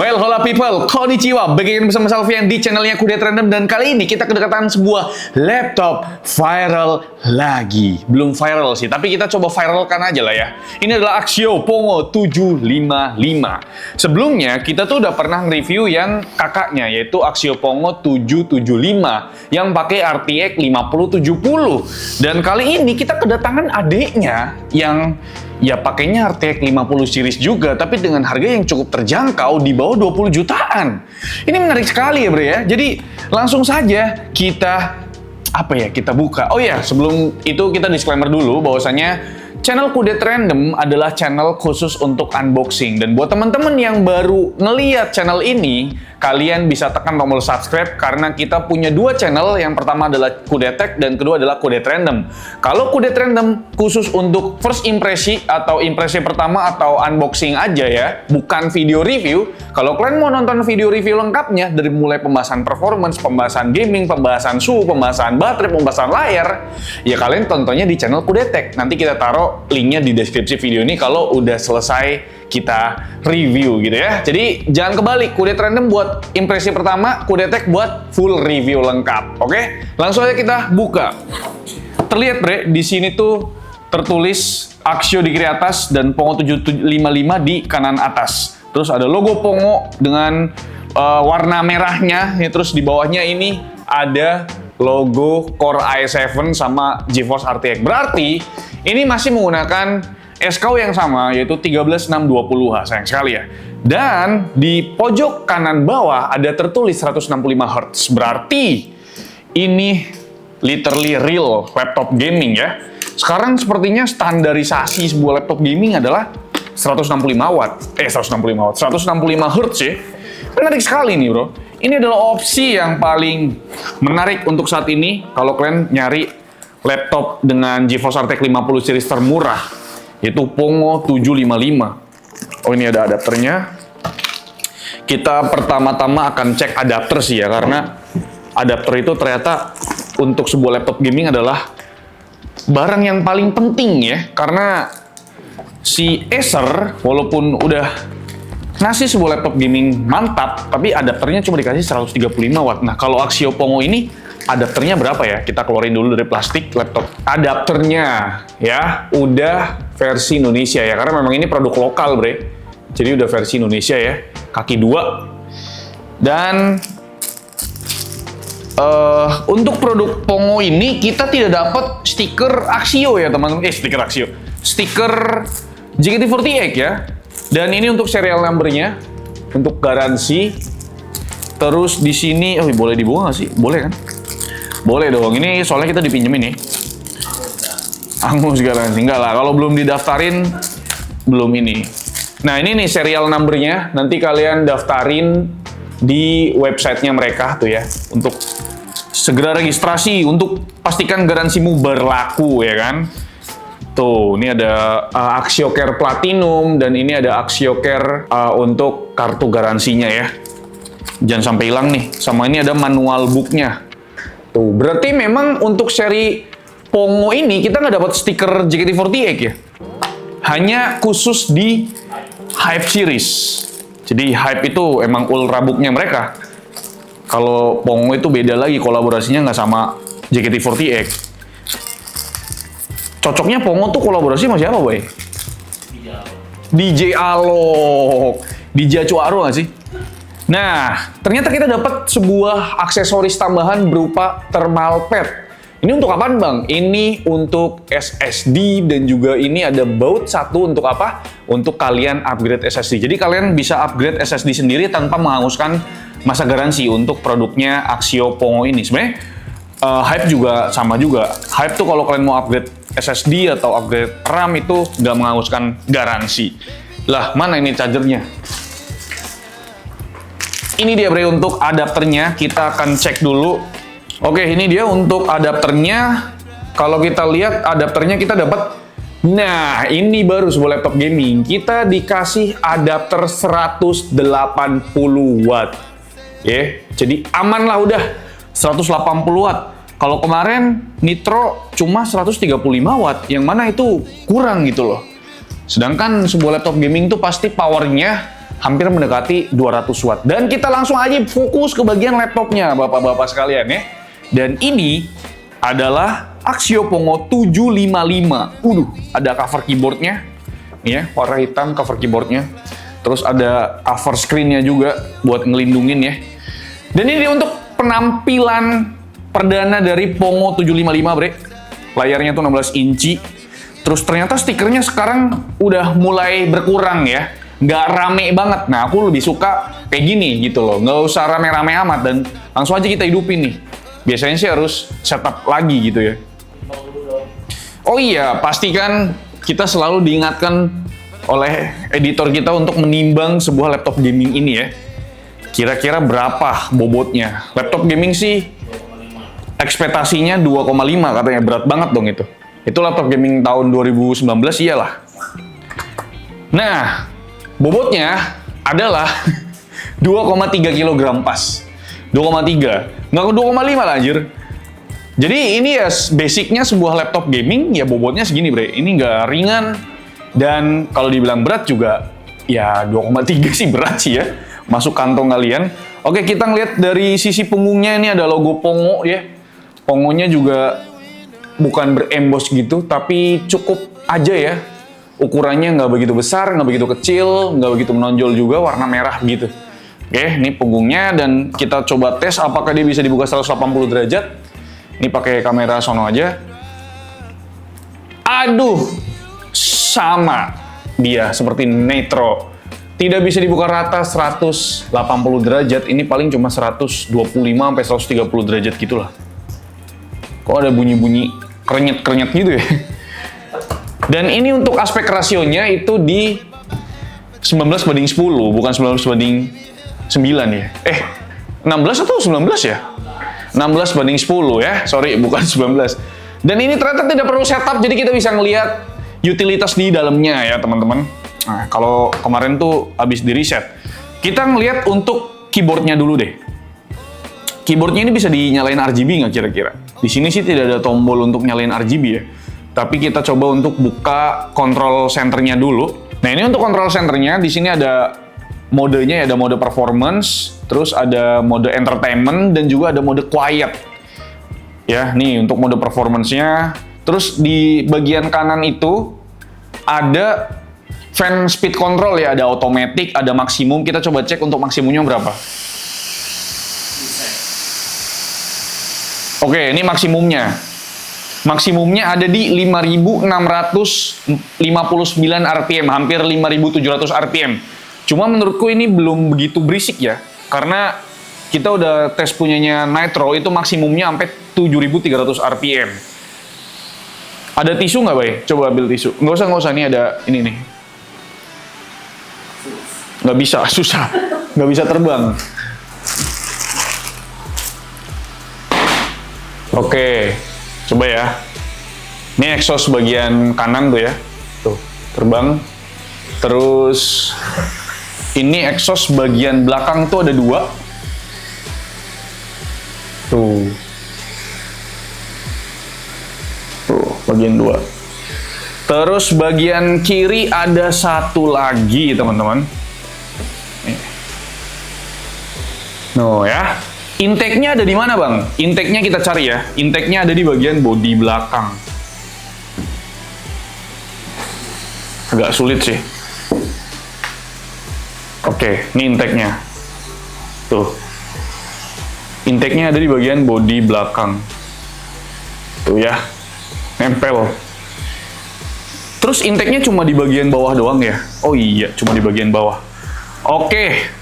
Well, hola people, konnichiwa. Bagaimana bersama Salvian di channelnya Kudet Random, dan kali ini kita kedekatan sebuah laptop viral lagi. Belum viral sih, tapi kita coba viralkan aja lah ya. Ini adalah Axio Pongo 755. Sebelumnya kita tuh udah pernah review yang kakaknya, yaitu Axio Pongo 775 yang pakai RTX 5070. Dan kali ini kita kedatangan adiknya yang ya pakainya RTX 50 series juga, tapi dengan harga yang cukup terjangkau di bawah 20 jutaan. Ini menarik sekali ya bre ya. Jadi langsung saja kita kita buka. Oh ya, sebelum itu kita disclaimer dulu bahwasanya channel Kudet Random adalah channel khusus untuk unboxing. Dan buat teman-teman yang baru ngeliat channel ini, kalian bisa tekan tombol subscribe karena kita punya dua channel. Yang pertama adalah Kudet Tech dan kedua adalah Kudet Random. Kalau Kudet Random khusus untuk first impresi atau impresi pertama atau unboxing aja ya, bukan video review. Kalau kalian mau nonton video review lengkapnya dari mulai pembahasan performance, pembahasan gaming, pembahasan suhu, pembahasan baterai, pembahasan layar, ya kalian tontonnya di channel Kudet Tech. Nanti kita taruh linknya di deskripsi video ini kalau udah selesai kita review gitu ya. Jadi jangan kebalik, Kudet Random buat impresi pertama, Kudet Tech buat full review lengkap. Oke? Langsung aja kita buka. Terlihat bre, di sini tuh tertulis Axio di kiri atas dan Pongo 755 di kanan atas. Terus ada logo Pongo dengan warna merahnya, ya, terus di bawahnya ini ada logo Core i7 sama GeForce RTX. Berarti ini masih menggunakan SKU yang sama, yaitu 13620H, sayang sekali ya. Dan di pojok kanan bawah ada tertulis 165 Hz. Berarti ini literally real laptop gaming ya. Sekarang sepertinya standarisasi sebuah laptop gaming adalah 165 Hz ya. Menarik sekali nih bro. Ini adalah opsi yang paling menarik untuk saat ini kalau kalian nyari laptop dengan GeForce RTX 50 series termurah, yaitu Pongo 755. Oh, ini ada adapternya. Kita pertama-tama akan cek adapter sih ya, karena adapter itu ternyata untuk sebuah laptop gaming adalah barang yang paling penting ya, karena si Acer walaupun udah ngasih sebuah laptop gaming mantap, tapi adapternya cuma dikasih 135 watt. Nah, kalau Axio Pongo ini adapternya berapa ya? Kita keluarin dulu dari plastik laptop. Adapternya ya udah versi Indonesia ya, karena memang ini produk lokal bre. Jadi udah versi Indonesia ya, kaki 2. Dan untuk produk Pongo ini kita tidak dapat stiker Axio ya teman-teman. Stiker Axio, stiker JKT48 ya. Dan ini untuk serial number-nya, untuk garansi. Terus di sini, oh boleh dibawa nggak sih? Boleh kan? Boleh dong. Ini soalnya kita dipinjemin nih. Angus garansi. Enggak lah, kalau belum didaftarin, belum ini. Nah ini nih serial number-nya. Nanti kalian daftarin di websitenya mereka tuh ya. Untuk segera registrasi, untuk pastikan garansimu berlaku ya kan. Tuh, ini ada Axio Care Platinum dan ini ada Axio Care untuk kartu garansinya ya. Jangan sampai hilang nih. Sama ini ada manual booknya. Tuh, berarti memang untuk seri Pongo ini kita nggak dapat stiker JKT48 ya. Hanya khusus di Hype series. Jadi Hype itu emang ultrabooknya mereka. Kalau Pongo itu beda lagi, kolaborasinya nggak sama JKT48. Cocoknya Pongo tuh kolaborasi sama siapa, boy? DJ Alok. DJ Cuaro nggak sih? Nah, ternyata kita dapat sebuah aksesoris tambahan berupa thermal pad. Ini untuk apaan, Bang? Ini untuk SSD dan juga ini ada baut satu untuk apa? Untuk kalian upgrade SSD. Jadi kalian bisa upgrade SSD sendiri tanpa menghanguskan masa garansi untuk produknya Axio Pongo ini. Sebenarnya Hype juga sama juga. Hype tuh kalau kalian mau upgrade SSD atau upgrade RAM itu nggak menghanguskan garansi. Lah, mana ini chargernya? Ini dia bre untuk adapternya. Kita akan cek dulu. Oke, ini dia untuk adapternya. Kalau kita lihat adapternya kita dapat. Nah, ini baru sebuah laptop gaming. Kita dikasih adapter 180 watt. Ya, jadi aman lah udah. 180 watt. Kalau kemarin Nitro cuma 135 watt, yang mana itu kurang gitu loh. Sedangkan sebuah laptop gaming tuh pasti powernya hampir mendekati 200 watt. Dan kita langsung aja fokus ke bagian laptopnya, bapak-bapak sekalian ya. Dan ini adalah Axio Pongo 755. Ada cover keyboardnya. Nih ya, warna hitam cover keyboardnya. Terus ada cover screen-nya juga buat ngelindungin ya. Dan ini untuk penampilan perdana dari Pongo 755, Bre. Layarnya tuh 16 inci. Terus ternyata stikernya sekarang udah mulai berkurang ya. Nggak rame banget. Nah, aku lebih suka kayak gini gitu loh. Nggak usah rame-rame amat dan langsung aja kita hidupin nih. Biasanya sih harus setup lagi gitu ya. Oh iya, pastikan kita selalu diingatkan oleh editor kita untuk menimbang sebuah laptop gaming ini ya. Kira-kira berapa bobotnya? Laptop gaming sih ekspektasinya 2,5 katanya, berat banget dong itu. Itu laptop gaming tahun 2019 iyalah. Nah, bobotnya adalah 2,3 kg pas. 2,3. Nggak ke 2,5 lah anjir. Jadi ini ya basicnya sebuah laptop gaming ya bobotnya segini bre. Ini nggak ringan. Dan kalau dibilang berat juga, ya 2,3 sih berat sih ya. Masuk kantong kalian. Oke, kita ngeliat dari sisi punggungnya ini ada logo Pongo ya. Pongonya juga bukan berembos gitu, tapi cukup aja ya. Ukurannya nggak begitu besar, nggak begitu kecil, nggak begitu menonjol juga, warna merah gitu. Oke, ini punggungnya dan kita coba tes apakah dia bisa dibuka 180 derajat. Ini pakai kamera sono aja. Aduh, sama dia seperti Nitro. Tidak bisa dibuka rata 180 derajat, ini paling cuma 125 sampai 130 derajat gitulah. Kok ada bunyi-bunyi krenyet-krenyet gitu ya? Dan ini untuk aspek rasionya itu di 19:10, bukan 19:9 ya. 16 atau 19 ya? 16:10 ya, sorry bukan 19. Dan ini ternyata tidak perlu setup, jadi kita bisa ngelihat utilitas di dalamnya ya teman-teman. Nah, kalau kemarin tuh habis di reset, kita ngelihat untuk keyboardnya dulu deh. Keyboardnya ini bisa dinyalain RGB nggak kira-kira? Di sini sih tidak ada tombol untuk nyalain RGB ya. Tapi kita coba untuk buka control centernya dulu. Nah ini untuk control centernya, di sini ada modenya, ada mode performance, terus ada mode entertainment, dan juga ada mode quiet. Ya, nih untuk mode performance-nya. Terus di bagian kanan itu ada fan speed control ya, ada automatic, ada maksimum. Kita coba cek untuk maksimumnya berapa. Oke, ini maksimumnya. Maksimumnya ada di 5.659 RPM, hampir 5.700 RPM. Cuma menurutku ini belum begitu berisik ya, karena kita udah tes punyanya Nitro, itu maksimumnya sampai 7.300 RPM. Ada tisu nggak, Bay? Coba ambil tisu. Nggak usah, ini ada ini nih. Nggak bisa, susah. Nggak bisa terbang. Oke, coba ya. Ini exhaust bagian kanan tuh ya. Tuh, terbang. Terus ini exhaust bagian belakang tuh ada 2. Tuh. Tuh, bagian 2. Terus bagian kiri ada 1 lagi, teman-teman. Nuh ya. Intake-nya ada di mana, Bang? Intake-nya kita cari ya. Intake-nya ada di bagian bodi belakang. Agak sulit sih. Oke, ini intake-nya. Tuh. Intake-nya ada di bagian bodi belakang. Tuh ya. Nempel. Terus intake-nya cuma di bagian bawah doang ya? Oh iya, cuma di bagian bawah. Oke.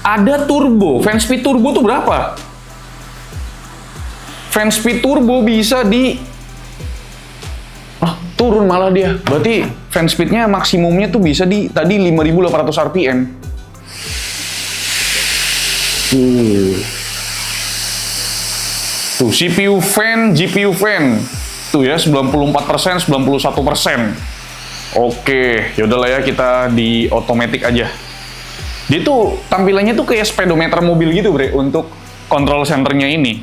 Ada turbo. Fan speed turbo tuh berapa? Fan speed turbo bisa di... turun malah dia. Berarti fan speednya maksimumnya tuh bisa di tadi 5.800 RPM. Tuh, CPU fan, GPU fan. Tuh ya, 94%, 91%. Oke, yaudahlah ya, kita di automatic aja. Dia tuh tampilannya tuh kayak speedometer mobil gitu, Bre, untuk control centernya ini.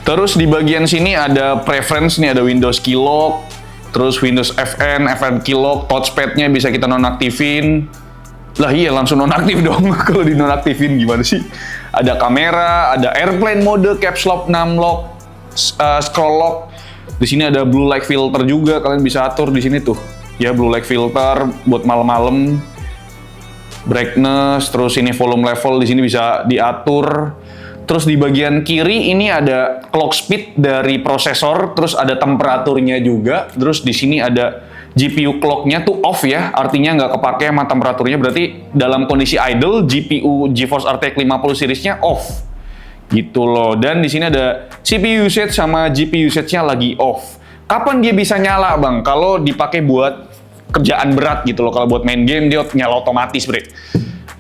Terus di bagian sini ada preference nih, ada Windows Key Lock, Terus Windows FN, FN Keylog, touchpad-nya bisa kita nonaktifin. Lah iya, langsung nonaktif dong. Kalau di nonaktifin gimana sih? Ada kamera, ada airplane mode, caps lock, num lock, scroll lock. Di sini ada blue light filter juga, kalian bisa atur di sini tuh. Ya, blue light filter buat malam-malam. Brightness, terus ini volume level di sini bisa diatur. Terus di bagian kiri ini ada clock speed dari prosesor, terus ada temperaturnya juga. Terus di sini ada GPU clock-nya tuh off ya, artinya nggak kepake sama temperaturnya, berarti dalam kondisi idle GPU GeForce RTX 50 series-nya off. Gitu loh. Dan di sini ada CPU usage sama GPU usage-nya lagi off. Kapan dia bisa nyala, Bang? Kalau dipakai buat kerjaan berat gitu loh. Kalau buat main game dia nyala otomatis, Bre.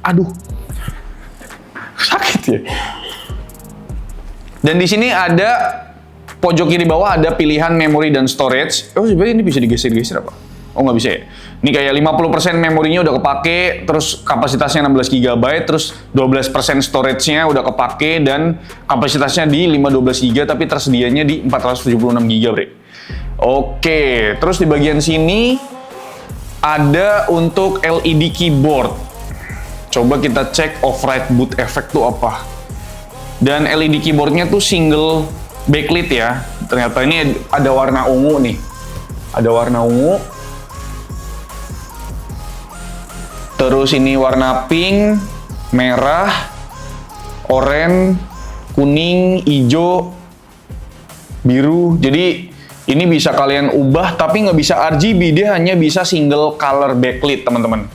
Aduh. Sakit ya. Dan di sini ada pojok kiri bawah ada pilihan memori dan storage. Oh, sebenarnya ini bisa digeser-geser apa? Oh, nggak bisa ya? Ini kayak 50% memorinya udah kepake, terus kapasitasnya 16 GB, terus 12% storage-nya udah kepake, dan kapasitasnya di 512 GB, tapi tersedianya di 476 GB, Bre. Oke, terus di bagian sini ada untuk LED keyboard. Coba kita cek override boot effect tuh apa. Dan LED keyboardnya tuh single backlit ya. Ternyata ini ada warna ungu nih. Ada warna ungu. Terus ini warna pink, merah, oranye, kuning, hijau, biru. Jadi ini bisa kalian ubah, tapi nggak bisa RGB. Dia hanya bisa single color backlit, teman-teman.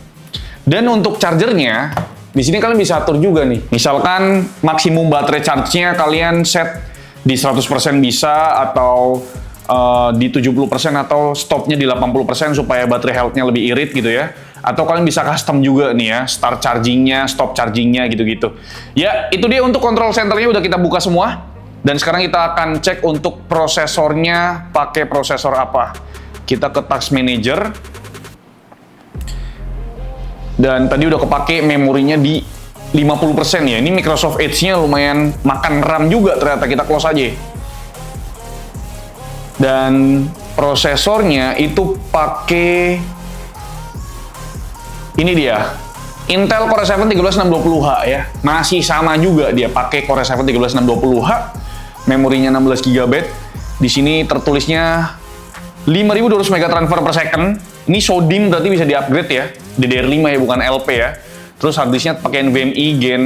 Dan untuk chargernya, di sini kalian bisa atur juga nih. Misalkan maksimum baterai charge-nya kalian set di 100% bisa, atau di 70%, atau stopnya di 80% supaya baterai health-nya lebih irit gitu ya. Atau kalian bisa custom juga nih ya, start charging-nya, stop charging-nya gitu-gitu. Ya, itu dia untuk control center-nya udah kita buka semua. Dan sekarang kita akan cek untuk prosesornya pakai prosesor apa. Kita ke Task Manager. Dan tadi udah kepake memorinya di 50% ya. Ini Microsoft Edge-nya lumayan makan RAM juga ternyata. Kita close aja. Dan prosesornya itu pakai ini dia. Intel Core i7 13620H ya. Masih sama juga dia pakai Core i7 13620H. Memorinya 16 GB. Di sini tertulisnya 5200 MB transfer per second. Ini SODIMM berarti bisa di-upgrade ya. DDR5 ya, bukan LP ya. Terus harddisknya pakai NVMe Gen,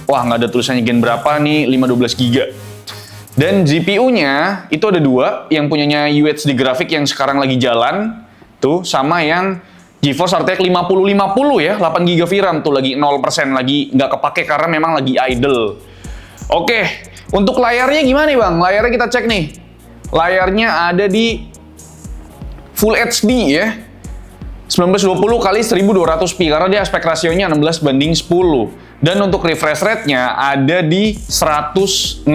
wah nggak ada tulisannya Gen berapa nih, 512 GB. Dan GPU-nya itu ada dua, yang punyanya UHD grafik yang sekarang lagi jalan, tuh, sama yang GeForce RTX 5050 ya, 8 GB VRAM tuh lagi 0%, lagi nggak kepake karena memang lagi idle. Oke, untuk layarnya gimana nih, Bang? Layarnya kita cek nih. Layarnya ada di Full HD ya. 1920 kali 1200p karena dia aspek rasionya 16:10. Dan untuk refresh rate-nya ada di 165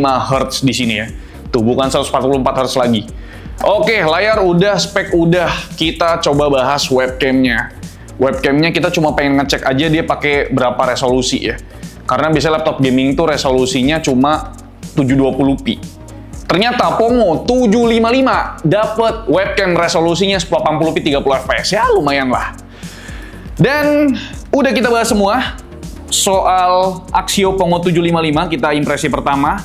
Hz di sini ya. Tuh, bukan 144 Hz lagi. Oke, layar udah, spek udah. Kita coba bahas webcam-nya. Webcam-nya kita cuma pengen ngecek aja dia pakai berapa resolusi ya. Karena biasanya laptop gaming tuh resolusinya cuma 720p. Ternyata Pongo 755 dapat webcam resolusinya 1080p 30 fps. Ya lumayan lah. Dan udah kita bahas semua soal Axio Pongo 755. Kita impresi pertama.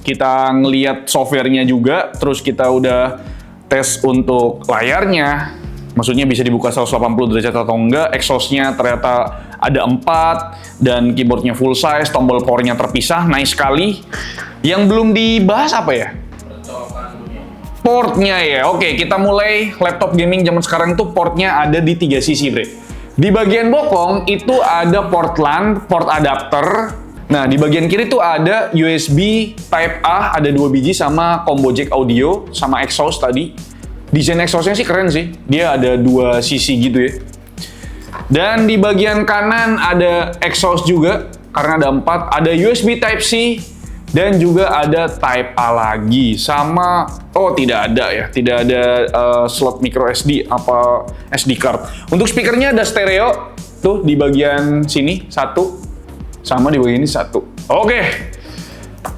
Kita ngeliat softwarenya juga. Terus kita udah tes untuk layarnya. Maksudnya bisa dibuka 180 derajat atau enggak. Exhaust-nya ternyata ada 4. Dan keyboardnya full size. Tombol power-nya terpisah. Nice sekali. Yang belum dibahas apa ya? Portnya ya. Oke, kita mulai. Laptop gaming zaman sekarang tuh portnya ada di 3 sisi, Bre. Di bagian bokong itu ada port LAN, port adapter. Nah, di bagian kiri tuh ada USB Type A, ada 2 biji sama combo jack audio, sama exhaust tadi. Desain exhaustnya sih keren sih. Dia ada 2 sisi gitu ya. Dan di bagian kanan ada exhaust juga, karena ada 4. Ada USB Type C, dan juga ada Type A lagi. Sama, oh tidak ada ya, tidak ada slot micro SD apa SD card. Untuk speakernya ada stereo, tuh di bagian sini 1, sama di bagian ini 1. Oke,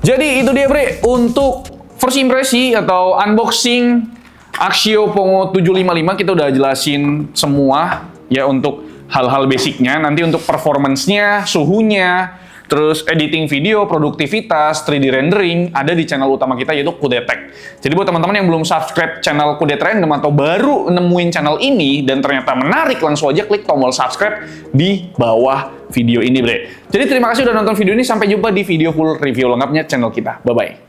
jadi itu dia, Bre, untuk first impresi atau unboxing Axio Pongo 755 kita udah jelasin semua ya untuk hal-hal basicnya. Nanti untuk performance-nya, suhunya, terus editing video, produktivitas, 3D rendering ada di channel utama kita yaitu Kudetek. Jadi buat teman-teman yang belum subscribe channel Kudet Random atau baru nemuin channel ini dan ternyata menarik, langsung aja klik tombol subscribe di bawah video ini, Bre. Jadi terima kasih udah nonton video ini, sampai jumpa di video full review lengkapnya channel kita. Bye-bye.